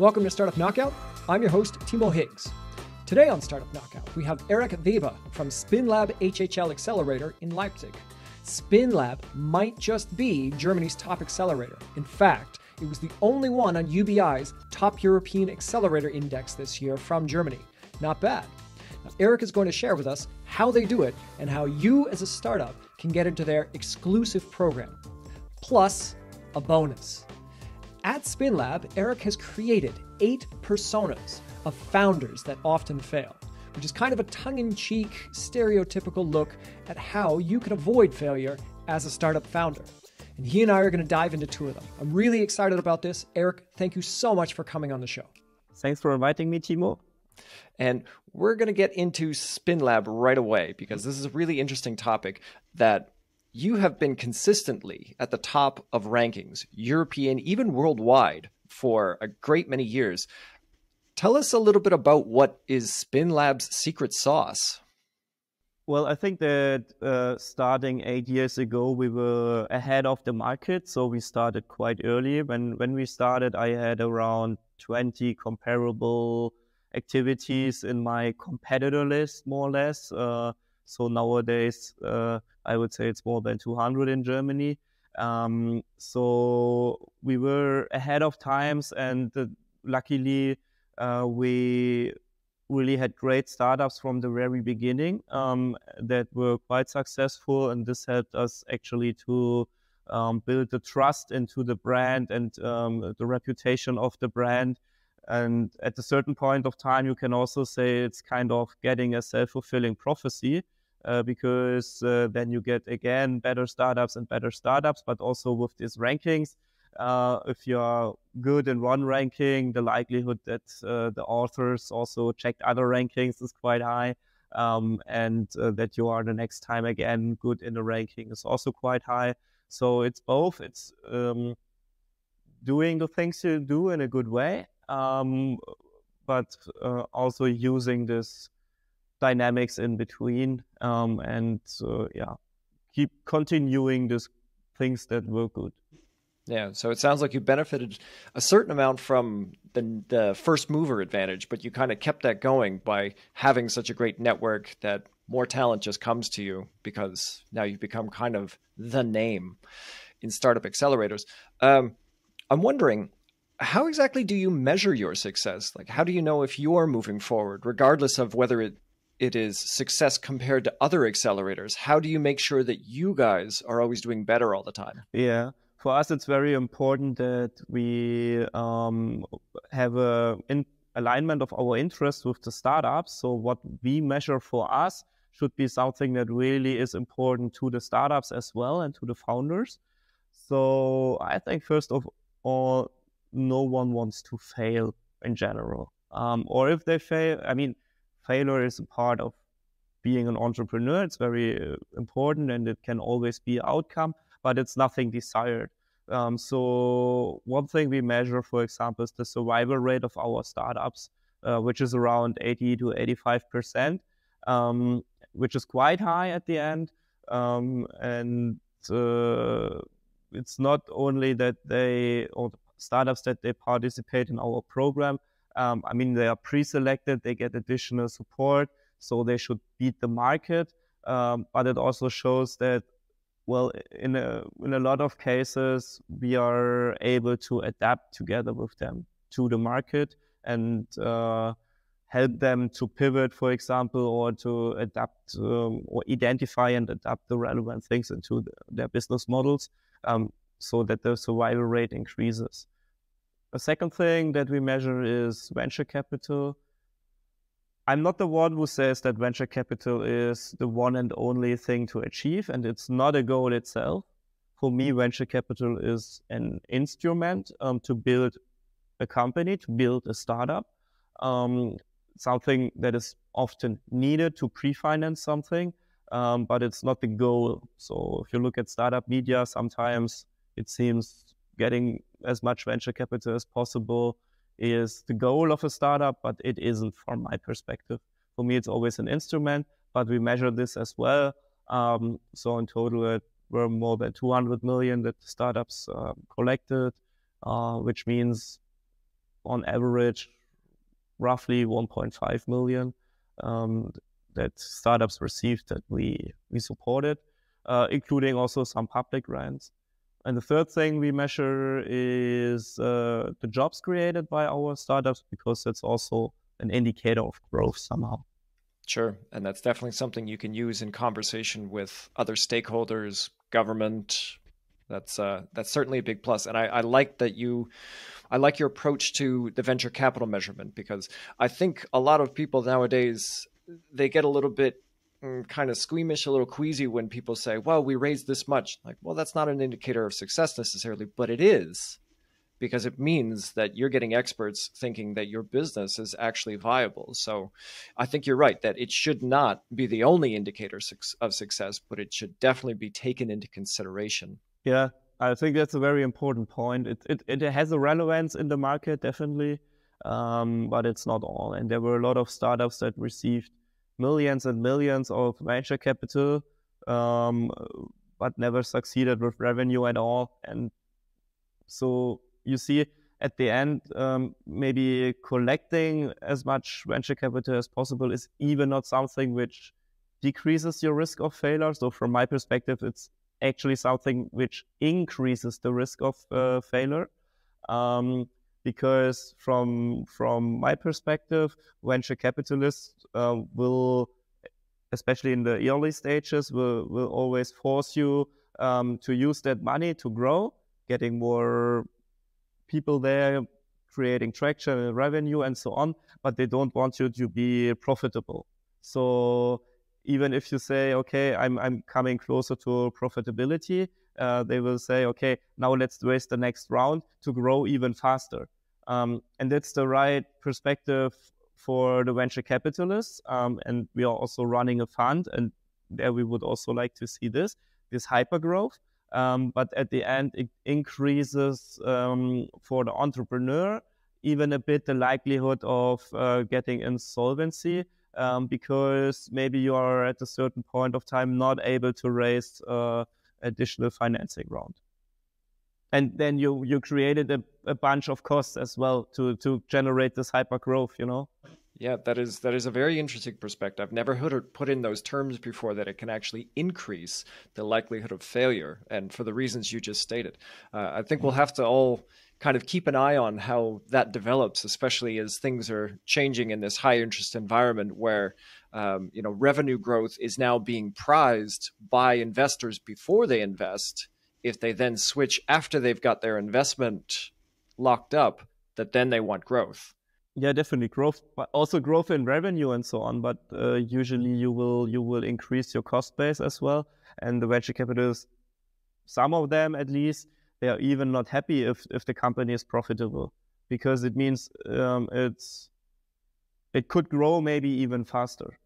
Welcome to Startup Knockout. I'm your host, Timo Higgs. Today on Startup Knockout, we have Erik Weber from SpinLab HHL Accelerator in Leipzig. SpinLab might just be Germany's top accelerator. In fact, it was the only one on UBI's top European accelerator index this year from Germany. Not bad. Now, Erik is going to share with us how they do it and how you as a startup can get into their exclusive program. Plus, a bonus. At SpinLab, Erik has created 8 personas of founders that often fail, which is kind of a tongue-in-cheek, stereotypical look at how you can avoid failure as a startup founder. And he and I are going to dive into 2 of them. I'm really excited about this. Erik, thank you so much for coming on the show. Thanks for inviting me, Timo. And we're going to get into SpinLab right away because this is a really interesting topic that you have been consistently at the top of rankings, European, even worldwide, for a great many years. Tell us a little bit about what is SpinLab's secret sauce. Well, I think that starting 8 years ago, we were ahead of the market. So we started quite early. When we started, I had around 20 comparable activities in my competitor list, more or less. So nowadays, I would say it's more than 200 in Germany. So we were ahead of times, and luckily we really had great startups from the very beginning that were quite successful, and this helped us actually to build the trust into the brand and the reputation of the brand. And at a certain point of time, you can also say it's kind of getting a self-fulfilling prophecy. Because then you get, again, better startups, but also with these rankings, if you're good in one ranking, the likelihood that the authors also checked other rankings is quite high, and that you are the next time again good in the ranking is also quite high. So it's both. It's doing the things you do in a good way, but also using this dynamics in between, and keep continuing these things that were good. Yeah, so it sounds like you benefited a certain amount from the first mover advantage, but you kind of kept that going by having such a great network that more talent just comes to you because now you've become kind of the name in startup accelerators. I'm wondering, how exactly do you measure your success? Like, how do you know if you're moving forward, regardless of whether it is success compared to other accelerators? How do you make sure that you guys are always doing better all the time? Yeah, for us, it's very important that we have an alignment of our interests with the startups. So what we measure for us should be something that really is important to the startups as well and to the founders. So I think, first of all, no one wants to fail in general. Or if they fail, failure is a part of being an entrepreneur. It's very important, and it can always be an outcome, but it's nothing desired. So one thing we measure, for example, is the survival rate of our startups, which is around 80 to 85%, which is quite high at the end. It's not only that the startups that they participate in our program, they are pre-selected, they get additional support, so they should beat the market. But it also shows that, well, in a lot of cases, we are able to adapt together with them to the market and help them to pivot, for example, or to adapt or identify and adapt the relevant things into their business models, so that the survival rate increases. A second thing that we measure is venture capital. I'm not the one who says that venture capital is the one and only thing to achieve, and it's not a goal itself. For me, venture capital is an instrument to build a company, to build a startup, something that is often needed to pre-finance something, but it's not the goal. So if you look at startup media, sometimes it seems getting as much venture capital as possible is the goal of a startup, but it isn't from my perspective. For me, it's always an instrument, but we measure this as well. So in total, it were more than 200 million that startups collected, which means on average roughly 1.5 million that startups received that we supported, including also some public grants. And the third thing we measure is the jobs created by our startups, because that's also an indicator of growth somehow. Sure. And that's definitely something you can use in conversation with other stakeholders, government. That's certainly a big plus. And I like that I like your approach to the venture capital measurement, because I think a lot of people nowadays, they get a little bit kind of squeamish, a little queasy when people say, well, we raised this much. Like, well, that's not an indicator of success necessarily, but it is, because it means that you're getting experts thinking that your business is actually viable. So I think you're right that it should not be the only indicator of success, but it should definitely be taken into consideration. Yeah, I think that's a very important point. It has a relevance in the market, definitely, but it's not all. And there were a lot of startups that received millions and millions of venture capital, but never succeeded with revenue at all. And so you see, at the end, maybe collecting as much venture capital as possible is even not something which decreases your risk of failure. So from my perspective, it's actually something which increases the risk of failure. Because from my perspective, venture capitalists will, especially in the early stages, will always force you to use that money to grow, getting more people there, creating traction and revenue and so on, but they don't want you to be profitable. So even if you say, okay, I'm coming closer to profitability, they will say, okay, now let's raise the next round to grow even faster. And that's the right perspective for the venture capitalists. And we are also running a fund, and there we would also like to see this hyper growth. But at the end, it increases for the entrepreneur even a bit the likelihood of getting insolvency, because maybe you are at a certain point of time not able to raise additional financing round. And then you created a bunch of costs as well to generate this hyper growth, you know? Yeah, that is a very interesting perspective. I've never heard it put in those terms before, that it can actually increase the likelihood of failure, and for the reasons you just stated. I think we'll have to all kind of keep an eye on how that develops, especially as things are changing in this high interest environment where revenue growth is now being prized by investors before they invest. If they then switch after they've got their investment locked up, that then they want growth. Yeah, definitely growth, but also growth in revenue and so on. But usually you will increase your cost base as well. And the venture capitalists, some of them at least, they are even not happy if the company is profitable, because it means it could grow maybe even faster.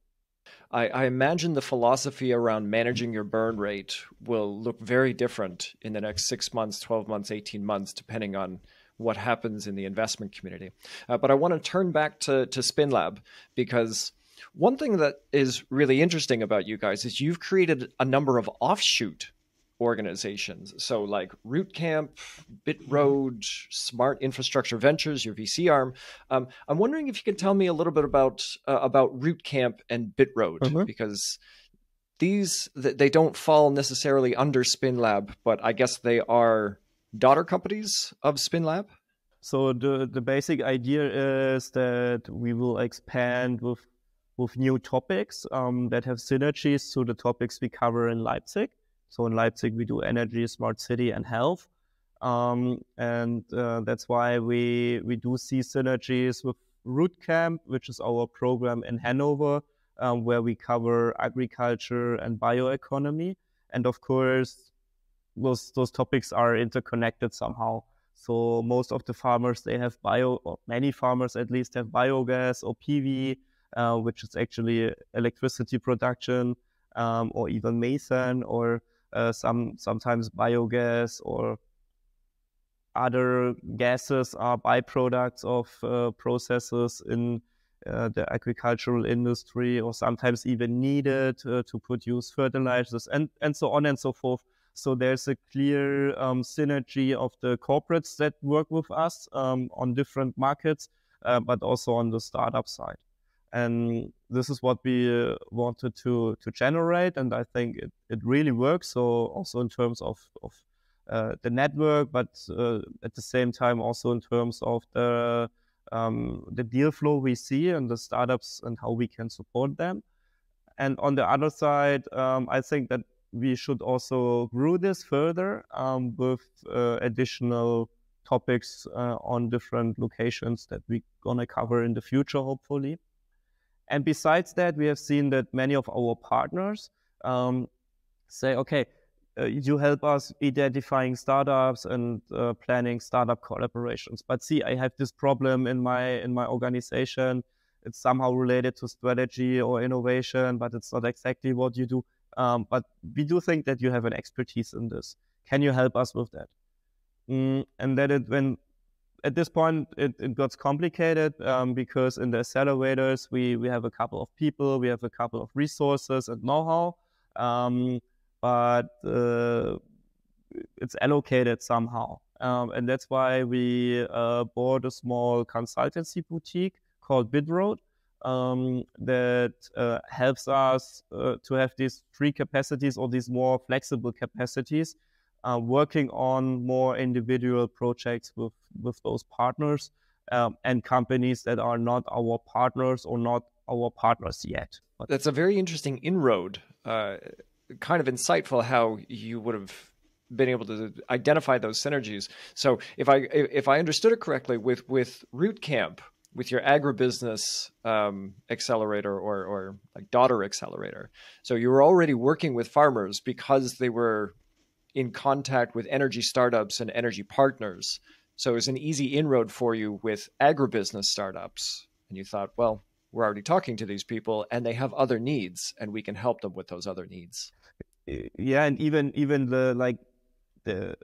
I imagine the philosophy around managing your burn rate will look very different in the next 6 months, 12 months, 18 months, depending on what happens in the investment community. But I want to turn back to SpinLab, because one thing that is really interesting about you guys is you've created a number of offshoot organizations. So like Rootcamp, BitRoad, Smart Infrastructure Ventures, your VC arm. I'm wondering if you could tell me a little bit about Rootcamp and BitRoad, because they don't fall necessarily under SpinLab, but I guess they are daughter companies of SpinLab? So the basic idea is that we will expand with new topics that have synergies to the topics we cover in Leipzig. So in Leipzig, we do energy, smart city, and health. And that's why we do see synergies with Rootcamp, which is our program in Hanover, where we cover agriculture and bioeconomy. And of course, those topics are interconnected somehow. So most of the farmers, they have or many farmers at least have biogas or PV, which is actually electricity production, or even methane, or sometimes biogas or other gases are byproducts of processes in the agricultural industry, or sometimes even needed to produce fertilizers, and so on and so forth. So there's a clear synergy of the corporates that work with us on different markets, but also on the startup side. And this is what we wanted to generate, and I think it really works. So also in terms of the network, but at the same time also in terms of the deal flow we see and the startups and how we can support them. And on the other side, I think that we should also grow this further with additional topics on different locations that we're going to cover in the future, hopefully. And besides that, we have seen that many of our partners say, okay, you help us identifying startups and planning startup collaborations. But see, I have this problem in my organization. It's somehow related to strategy or innovation, but it's not exactly what you do. But we do think that you have an expertise in this. Can you help us with that? And that at this point, it got complicated because in the accelerators, we have a couple of people, we have a couple of resources and know-how, but it's allocated somehow. And that's why we bought a small consultancy boutique called Bitlab that helps us to have these free capacities or these more flexible capacities, working on more individual projects with those partners and companies that are not our partners or not our partners yet. That's a very interesting inroad. Kind of insightful how you would have been able to identify those synergies. So if I understood it correctly, with Root Camp, with your agribusiness accelerator or like daughter accelerator, so you were already working with farmers because they were in contact with energy startups and energy partners. So it was an easy inroad for you with agribusiness startups. And you thought, well, we're already talking to these people and they have other needs and we can help them with those other needs. Yeah, and even the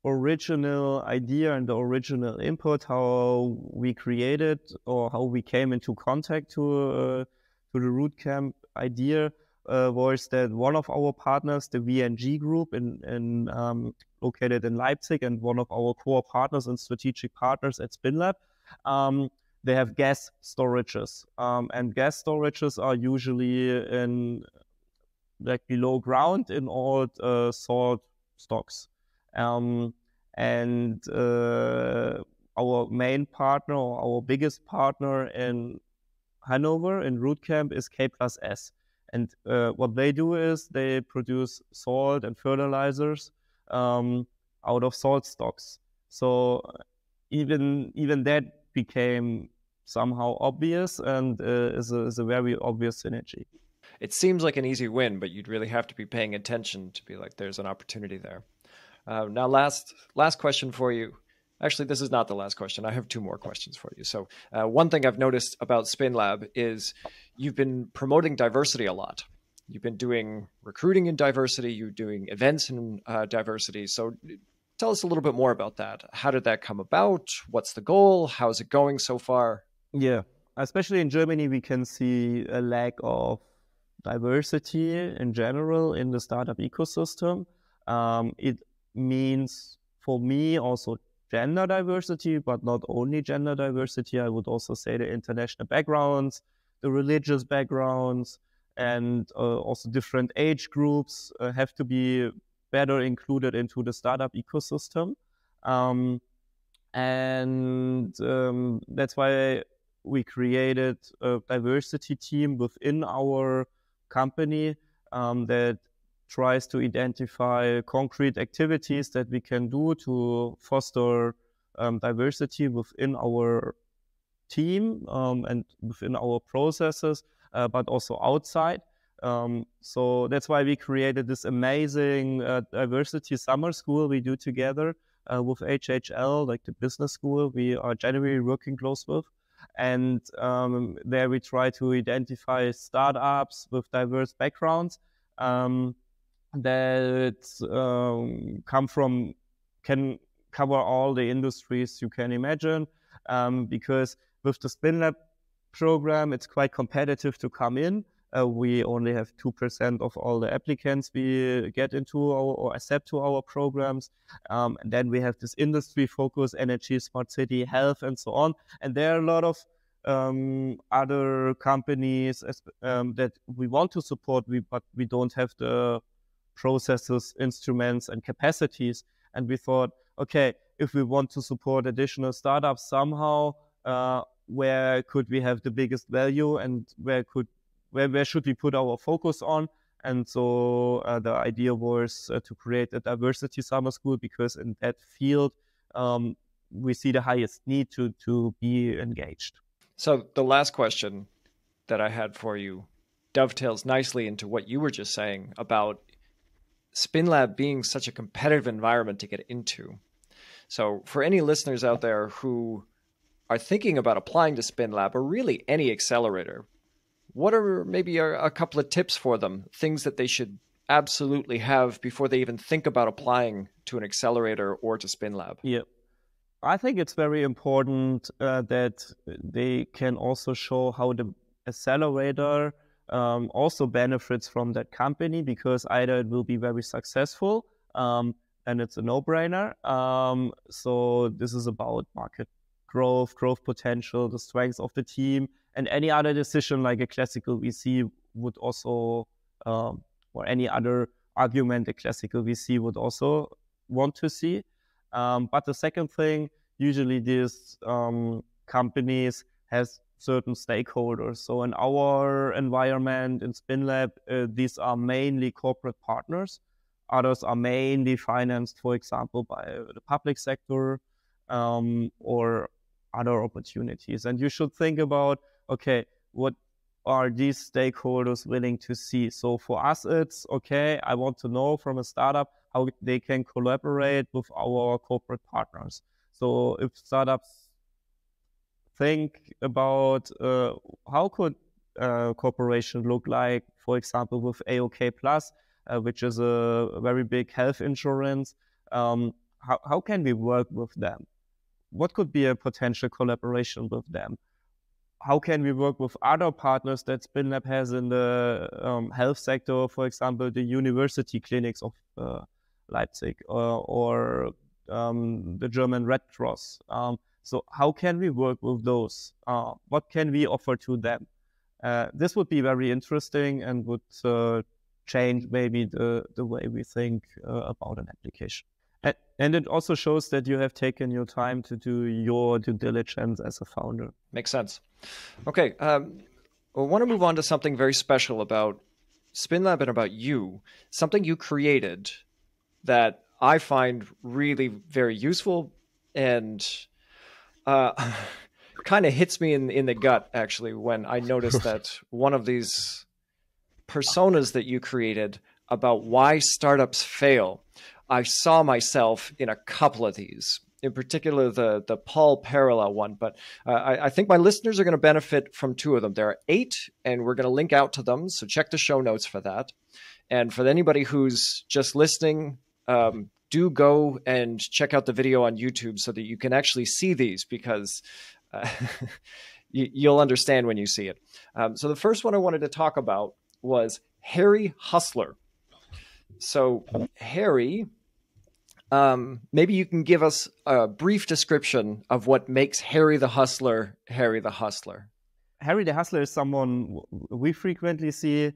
original idea and the original input, how we created or how we came into contact to the Root Camp idea was that one of our partners, the VNG group located in Leipzig, and one of our core partners and strategic partners at SpinLab, they have gas storages, and gas storages are usually in like below ground in old salt stocks. And our main partner, or our biggest partner in Hanover, in Root Camp, is K+S. And what they do is they produce salt and fertilizers out of salt stocks. So even that became somehow obvious and is a very obvious synergy. It seems like an easy win, but you'd really have to be paying attention to be like, there's an opportunity there. Now, last question for you. Actually, this is not the last question. I have two more questions for you. So one thing I've noticed about SpinLab is you've been promoting diversity a lot. You've been doing recruiting in diversity. You're doing events in diversity. So tell us a little bit more about that. How did that come about? What's the goal? How's it going so far? Yeah, especially in Germany, we can see a lack of diversity in general in the startup ecosystem. It means for me also gender diversity, but not only gender diversity. I would also say the international backgrounds, the religious backgrounds, and also different age groups have to be better included into the startup ecosystem. And that's why we created a diversity team within our company that tries to identify concrete activities that we can do to foster diversity within our team and within our processes, but also outside. So that's why we created this amazing diversity summer school we do together with HHL, like the business school we are generally working close with. And there we try to identify startups with diverse backgrounds that can cover all the industries you can imagine, because with the SpinLab program, it's quite competitive to come in. we only have 2% of all the applicants we get into or accept to our programs. And then we have this industry focus, energy, smart city, health, and so on. And there are a lot of other companies that we want to support, but we don't have the processes, instruments, and capacities. And we thought, okay, if we want to support additional startups somehow, where could we have the biggest value, and where should we put our focus on? And so the idea was to create a diversity summer school, because in that field we see the highest need to be engaged. So the last question that I had for you dovetails nicely into what you were just saying about SpinLab being such a competitive environment to get into. So for any listeners out there who are thinking about applying to SpinLab, or really any accelerator, what are maybe a couple of tips for them, things that they should absolutely have before they even think about applying to an accelerator or to SpinLab? Yeah, I think it's very important that they can also show how the accelerator also benefits from that company, because either it will be very successful and it's a no-brainer. So this is about market growth potential, the strengths of the team, and any other decision like a classical VC would also, or any other argument a classical VC would also want to see. But the second thing, usually these companies has certain stakeholders. So in our environment, in SpinLab, these are mainly corporate partners. Others are mainly financed, for example, by the public sector or other opportunities. And you should think about, okay, what are these stakeholders willing to see? So for us, it's, okay, I want to know from a startup how they can collaborate with our corporate partners. So if startups think about how could cooperation look like, for example, with AOK Plus, which is a very big health insurance, how can we work with them? What could be a potential collaboration with them? How can we work with other partners that SpinLab has in the health sector, for example, the university clinics of Leipzig or the German Red Cross? So how can we work with those? What can we offer to them? This would be very interesting and would change maybe the way we think about an application. And it also shows that you have taken your time to do your due diligence as a founder. Makes sense. Okay, I want to move on to something very special about SpinLab and about you, something you created that I find really very useful and kind of hits me in the gut, actually, when I noticed that one of these personas that you created about why startups fail, I saw myself in a couple of these, in particular the Paul parallel one, but I think my listeners are going to benefit from two of them. There are 8, and we're going to link out to them, so check the show notes for that. And for anybody who's just listening, do go and check out the video on YouTube so that you can actually see these, because you'll understand when you see it. So the first one I wanted to talk about was Harry Hustler. So Harry, maybe you can give us a brief description of what makes Harry the Hustler, Harry the Hustler. Harry the Hustler is someone we frequently see.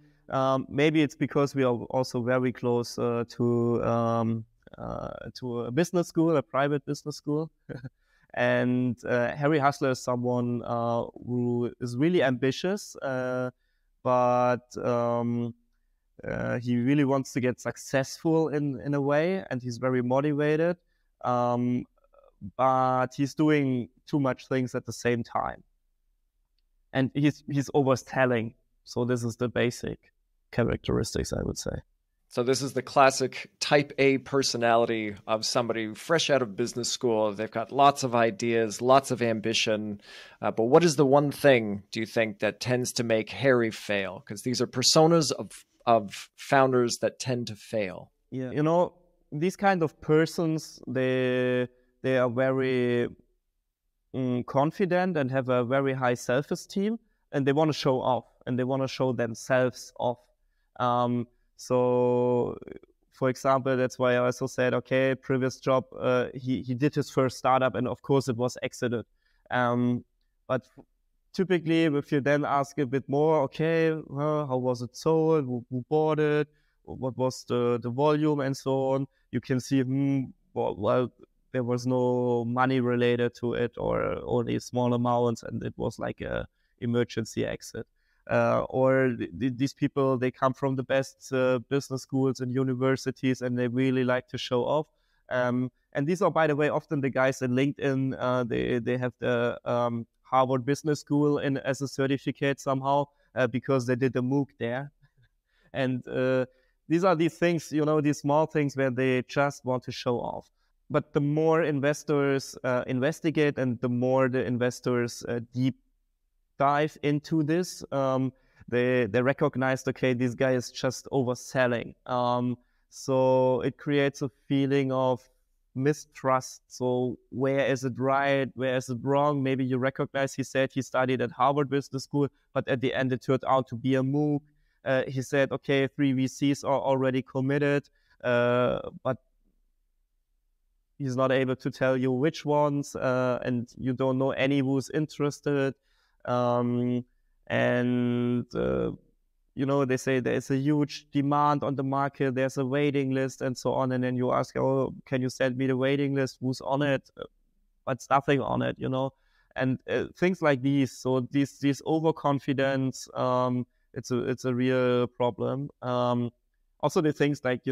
Maybe it's because we are also very close to a business school, a private business school. And Harry Hustler is someone who is really ambitious, but he really wants to get successful in a way, and he's very motivated, but he's doing too much things at the same time. And he's overselling. So this is the basic characteristics, I would say. So this is the classic type A personality of somebody fresh out of business school. They've got lots of ideas, lots of ambition. But what is the one thing, do you think, that tends to make Harry fail? Because these are personas of founders that tend to fail. Yeah, you know, these kind of persons, they are very confident and have a very high self-esteem, and they want to show off. and they want to show themselves off. So, for example, that's why I also said, okay, previous job, he did his first startup, and of course it was exited. But typically, if you then ask a bit more, okay, well, how was it sold? Who bought it? What was the volume and so on? You can see, well, there was no money related to it, or only small amounts, and it was like a emergency exit. Or these people, they come from the best business schools and universities, and they really like to show off. And these are, by the way, often the guys in LinkedIn. They have the Harvard Business School as a certificate somehow, because they did a MOOC there. And these are these things, these small things where they just want to show off. But the more investors investigate, and the more the investors deep dive into this, they recognized, okay, this guy is just overselling. So it creates a feeling of mistrust. So where is it right? Where is it wrong? Maybe you recognize he said he studied at Harvard Business School, but at the end it turned out to be a MOOC. He said, okay, 3 VCs are already committed, but he's not able to tell you which ones, and you don't know any who's interested. They say there's a huge demand on the market, there's a waiting list and so on. And then you ask, oh, can you send me the waiting list? Who's on it? But it's nothing on it, and things like these. So these overconfidence, it's a real problem. Also the things like,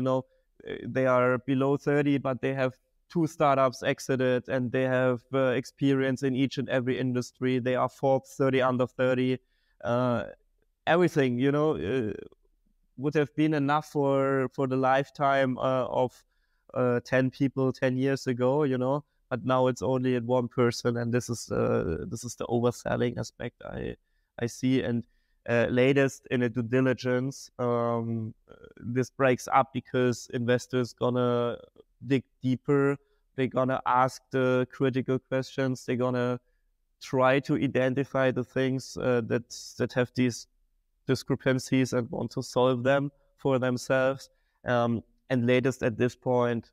they are below 30, but they have 2 startups exited, and they have experience in each and every industry. They are Forbes 30 under 30. Everything, would have been enough for the lifetime of 10 people 10 years ago, but now it's only at one person, and this is the overselling aspect I see. And latest in a due diligence, this breaks up because investors gonna dig deeper. They're gonna ask the critical questions. They're gonna try to identify the things that have these discrepancies and want to solve them for themselves. And latest at this point,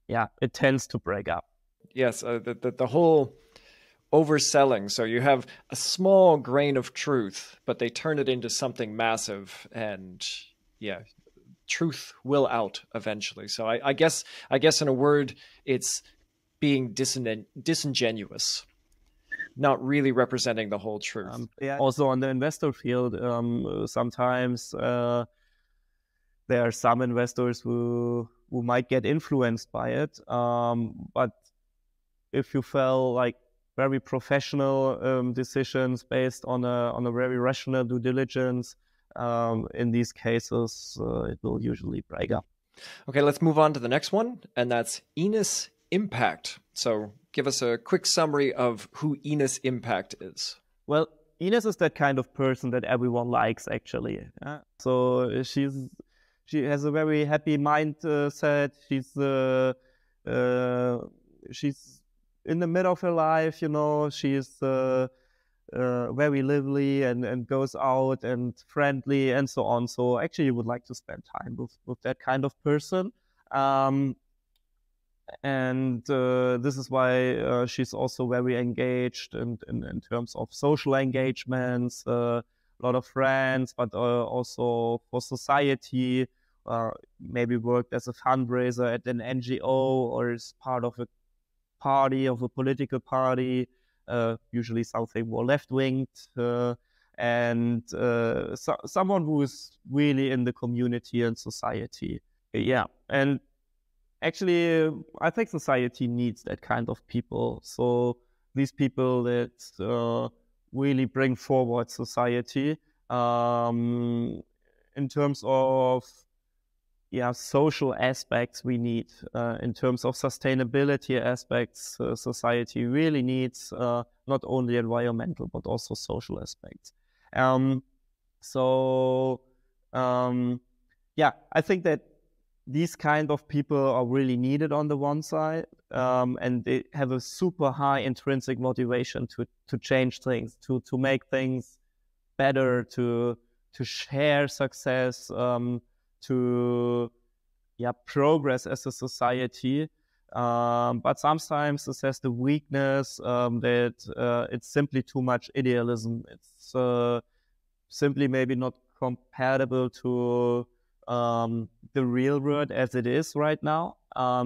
it tends to break up. Yes, the whole overselling. So you have a small grain of truth, but they turn it into something massive, and truth will out eventually. So I guess in a word, it's being disingenuous, not really representing the whole truth. Also on the investor field, sometimes there are some investors who might get influenced by it. But if you felt like very professional decisions based on a very rational due diligence, in these cases, it will usually break up. Okay, let's move on to the next one, and that's Ines Impact. So give us a quick summary of who Ines Impact is. Well, Ines is that kind of person that everyone likes, actually. So she has a very happy mindset. She's in the middle of her life, she's very lively and goes out and friendly and so on. So actually you would like to spend time with that kind of person. And this is why she's also very engaged in terms of social engagements, a lot of friends, but also for society, maybe worked as a fundraiser at an NGO or is part of a party, of a political party, usually something more left-winged, and someone who is really in the community and society. And actually, I think society needs that kind of people. So these people that really bring forward society in terms of social aspects we need. In terms of sustainability aspects, society really needs not only environmental but also social aspects. I think that these kind of people are really needed on the one side, and they have a super high intrinsic motivation to change things, to make things better to share success, to progress as a society. But sometimes this has the weakness that it's simply too much idealism. It's simply maybe not compatible to the real world as it is right now.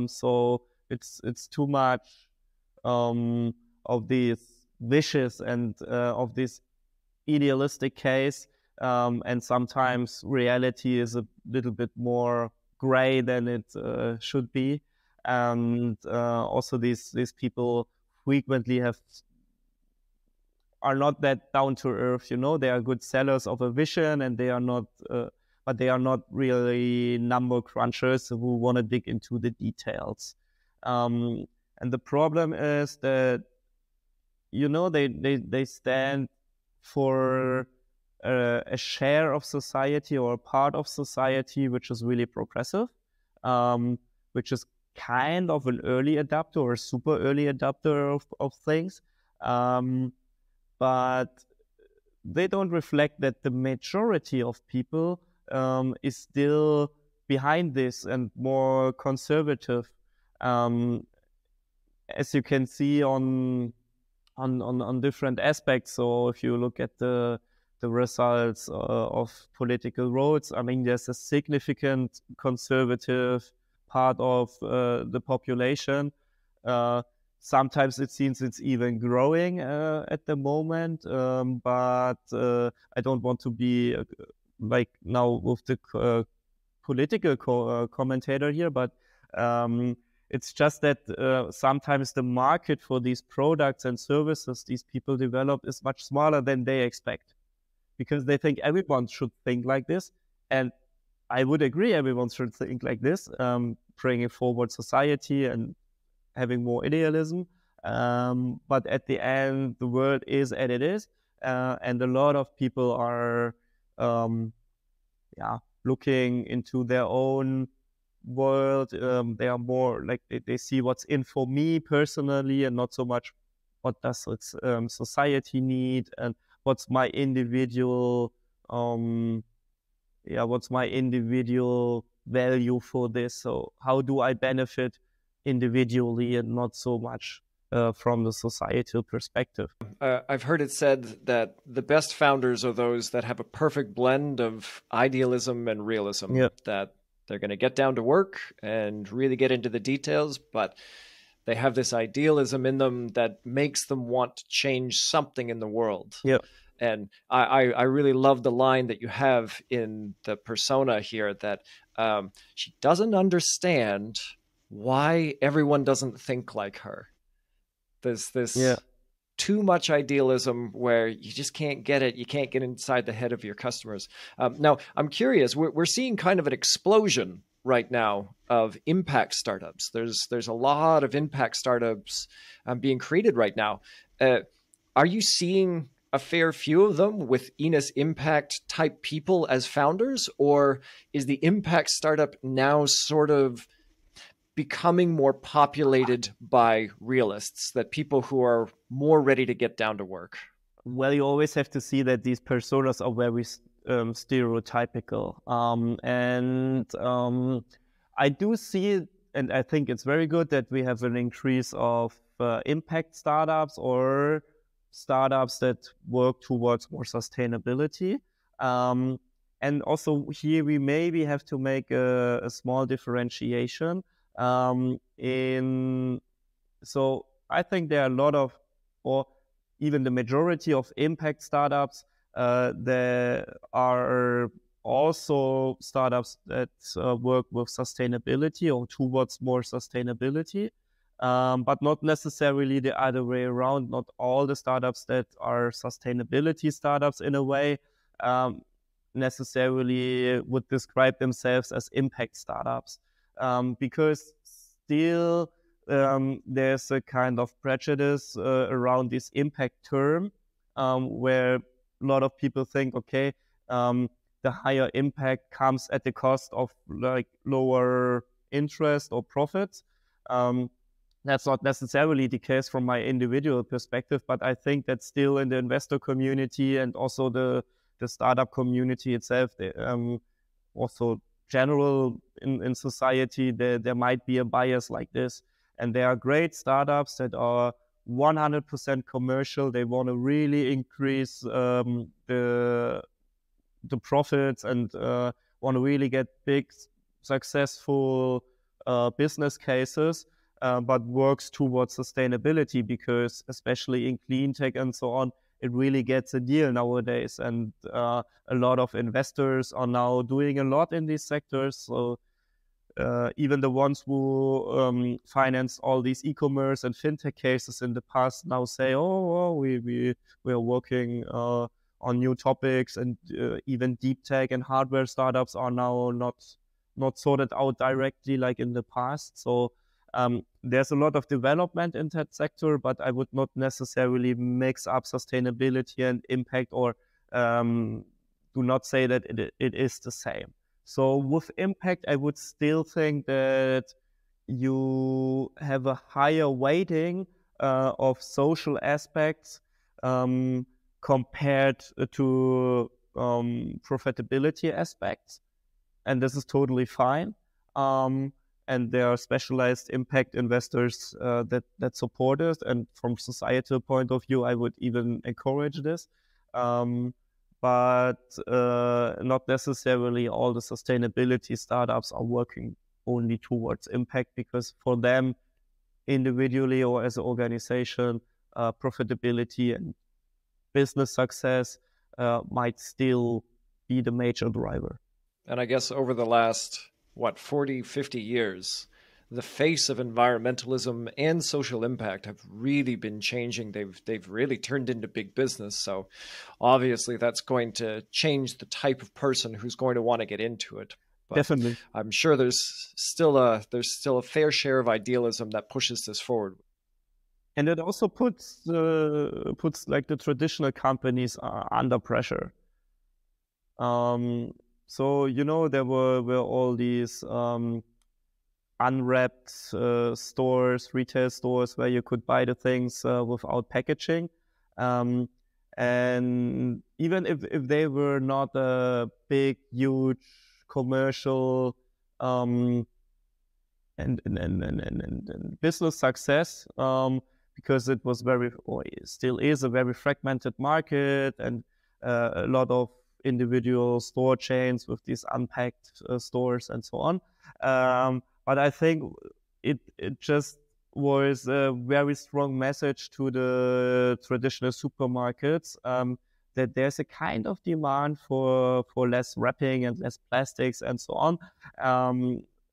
So it's too much of these wishes and of this idealistic case, and sometimes reality is a little bit more gray than it should be. And also these people frequently are not that down to earth, they are good sellers of a vision, and they are not but they are not really number crunchers who want to dig into the details. And the problem is that they stand for a share of society or a part of society which is really progressive, which is kind of an early adopter or a super early adopter of things. But they don't reflect that the majority of people is still behind this and more conservative. As you can see on different aspects. So if you look at the results of political votes, I mean, there's a significant conservative part of the population. Sometimes it seems it's even growing at the moment, but I don't want to be like now with the political commentator here, but it's just that sometimes the market for these products and services these people develop is much smaller than they expect, because they think everyone should think like this. And I would agree, everyone should think like this, bringing forward society and having more idealism. But at the end, the world is as it is. And a lot of people are looking into their own world. They are more like they see what's in for me personally, and not so much what does society need, and what's my individual value for this. So how do I benefit individually, and not so much from the societal perspective. I've heard it said that the best founders are those that have a perfect blend of idealism and realism. Yep. That they're going to get down to work and really get into the details, but they have this idealism in them that makes them want to change something in the world. Yep. And I really love the line that you have in the persona here, that she doesn't understand why everyone doesn't think like her. There's this too much idealism where you just can't get it. You can't get inside the head of your customers. Now, I'm curious, we're seeing kind of an explosion right now of impact startups. There's a lot of impact startups being created right now. Are you seeing a fair few of them with Ines impact type people as founders, or is the impact startup now sort of becoming more populated by realists, that people who are more ready to get down to work? Well, you always have to see that these personas are very stereotypical. I do see, and I think it's very good that we have an increase of impact startups or startups that work towards more sustainability. And also here we maybe have to make a small differentiation. So I think there are a lot of, or even the majority of impact startups, there are also startups that work with sustainability or towards more sustainability, but not necessarily the other way around. Not all the startups that are sustainability startups in a way necessarily would describe themselves as impact startups. Because still there's a kind of prejudice around this impact term, where a lot of people think, okay, the higher impact comes at the cost of like lower interest or profits. That's not necessarily the case from my individual perspective, but I think that still in the investor community and also the the startup community itself. Also general in society, there might be a bias like this. And there are great startups that are 100% commercial. They want to really increase the profits and want to really get big, successful business cases, but works towards sustainability, because especially in clean tech and so on, it really gets a deal nowadays. And a lot of investors are now doing a lot in these sectors. So even the ones who financed all these e-commerce and fintech cases in the past now say, we are working on new topics, and even deep tech and hardware startups are now not sorted out directly like in the past. So there's a lot of development in that sector, but I would not necessarily mix up sustainability and impact, or do not say that it is the same. So with impact, I would still think that you have a higher weighting of social aspects compared to profitability aspects. And this is totally fine. And there are specialized impact investors that support it. And from societal point of view, I would even encourage this. But not necessarily all the sustainability startups are working only towards impact, because for them, individually or as an organization, profitability and business success might still be the major driver. And I guess over the last, 40, 50 years, the face of environmentalism and social impact have really been changing. They've really turned into big business. So obviously that's going to change the type of person who's going to want to get into it. But definitely, I'm sure there's still a fair share of idealism that pushes this forward. And it also puts like the traditional companies under pressure. So there were all these unwrapped stores, retail stores, where you could buy the things without packaging. And even if they were not a big, huge commercial and business success, because it was it still is a very fragmented market, and a lot of individual store chains with these unpacked stores and so on. But I think it just was a very strong message to the traditional supermarkets that there's a kind of demand for less wrapping and less plastics and so on.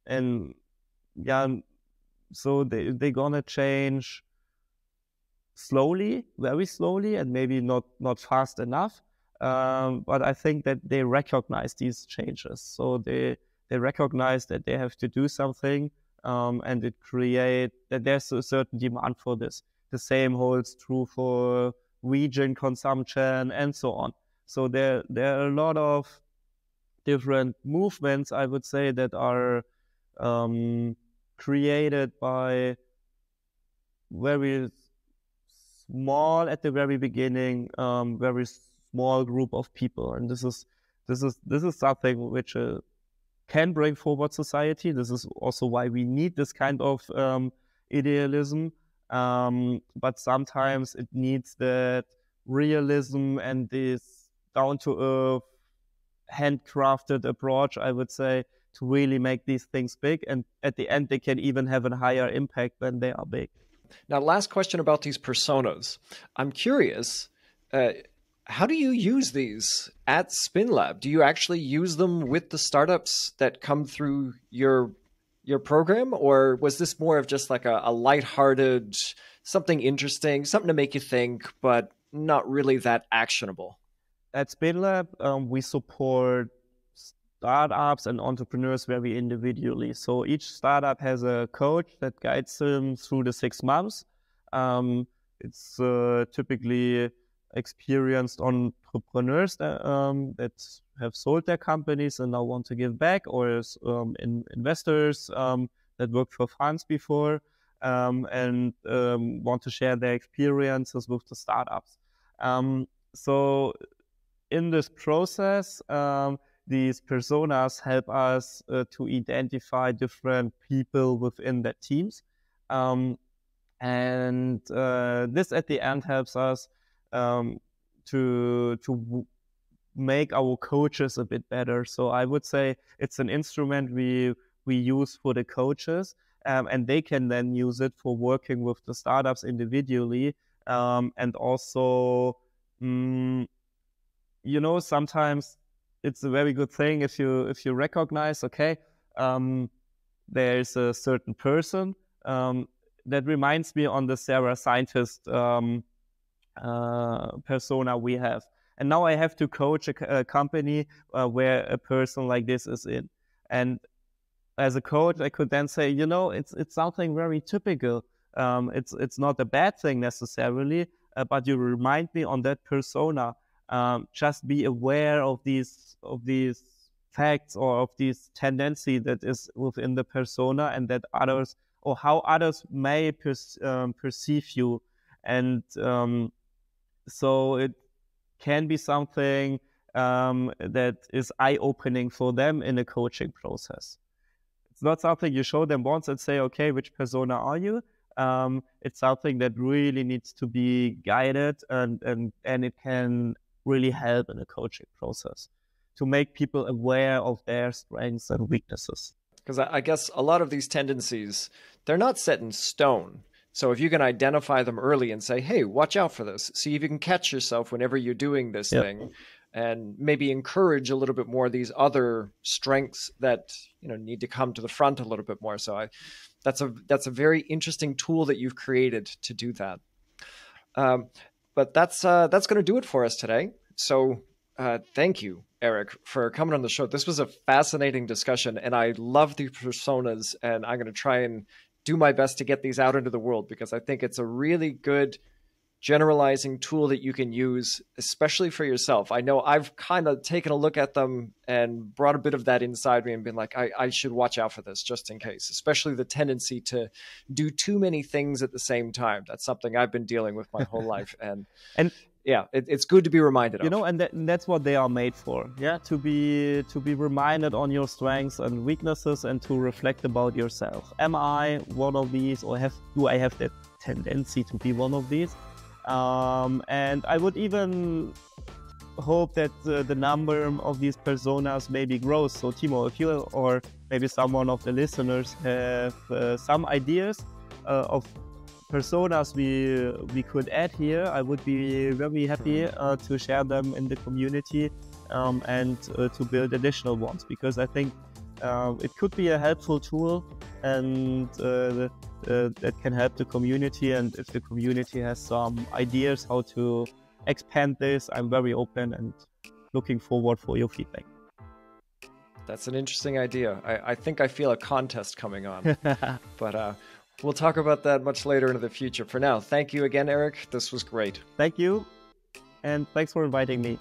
And yeah, so they're gonna change slowly, very slowly, and maybe not fast enough. But I think that they recognize these changes. So they recognize that they have to do something, and it creates that there's a certain demand for this. The same holds true for region consumption and so on. So there are a lot of different movements, I would say, that are created by very small at the very beginning, very small group of people, and this is something which can bring forward society. This is also why we need this kind of idealism, but sometimes it needs that realism and this down-to-earth, handcrafted approach, I would say, to really make these things big. And at the end, they can even have a higher impact when they are big. Now, last question about these personas. I'm curious, how do you use these at SpinLab? Do you actually use them with the startups that come through your program? Or was this more of just like a lighthearted, something interesting, something to make you think, but not really that actionable? At SpinLab, we support startups and entrepreneurs very individually. So each startup has a coach that guides them through the 6 months. It's typically experienced entrepreneurs that have sold their companies and now want to give back, or investors that worked for funds before and want to share their experiences with the startups. So in this process, these personas help us to identify different people within the teams. And this at the end helps us to make our coaches a bit better. So I would say it's an instrument we use for the coaches, and they can then use it for working with the startups individually. And also, sometimes it's a very good thing if you recognize, okay, there's a certain person that reminds me on the Sarah scientist persona we have. And now I have to coach a company where a person like this is in. And as a coach, I could then say, it's something very typical. It's not a bad thing necessarily, but you remind me on that persona. Just be aware of these facts or of this tendency that is within the persona, and that others, or how others may perceive you. And so it can be something that is eye-opening for them in a coaching process. It's not something you show them once and say, okay, which persona are you? It's something that really needs to be guided, and it can really help in a coaching process to make people aware of their strengths and weaknesses. Because I guess a lot of these tendencies, they're not set in stone. So if you can identify them early and say, hey, watch out for this, see if you can catch yourself whenever you're doing this thing, and maybe encourage a little bit more these other strengths that need to come to the front a little bit more. So that's a very interesting tool that you've created to do that. But that's going to do it for us today. So thank you, Eric, for coming on the show. This was a fascinating discussion, and I love the personas, and I'm going to try and do my best to get these out into the world, because I think it's a really good generalizing tool that you can use, especially for yourself. I know I've kind of taken a look at them and brought a bit of that inside me and been like, I should watch out for this just in case, especially the tendency to do too many things at the same time. That's something I've been dealing with my whole life. And yeah, it's good to be reminded of. And that's what they are made for. Yeah, to be reminded on your strengths and weaknesses, and to reflect about yourself. Am I one of these, or do I have that tendency to be one of these? And I would even hope that the number of these personas maybe grows. So Timo, if you or maybe someone of the listeners have some ideas of personas we could add here, I would be very happy to share them in the community and to build additional ones, because I think it could be a helpful tool, and that can help the community. And if the community has some ideas how to expand this, I'm very open and looking forward for your feedback. That's an interesting idea. I think I feel a contest coming on, but we'll talk about that much later into the future. For now, thank you again, Eric. This was great. Thank you, and thanks for inviting me.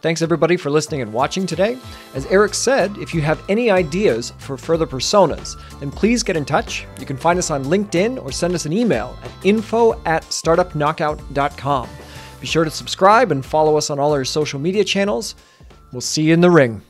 Thanks everybody for listening and watching today. As Eric said, if you have any ideas for further personas, then please get in touch. You can find us on LinkedIn or send us an email at info@startupknockout.com. Be sure to subscribe and follow us on all our social media channels. We'll see you in the ring.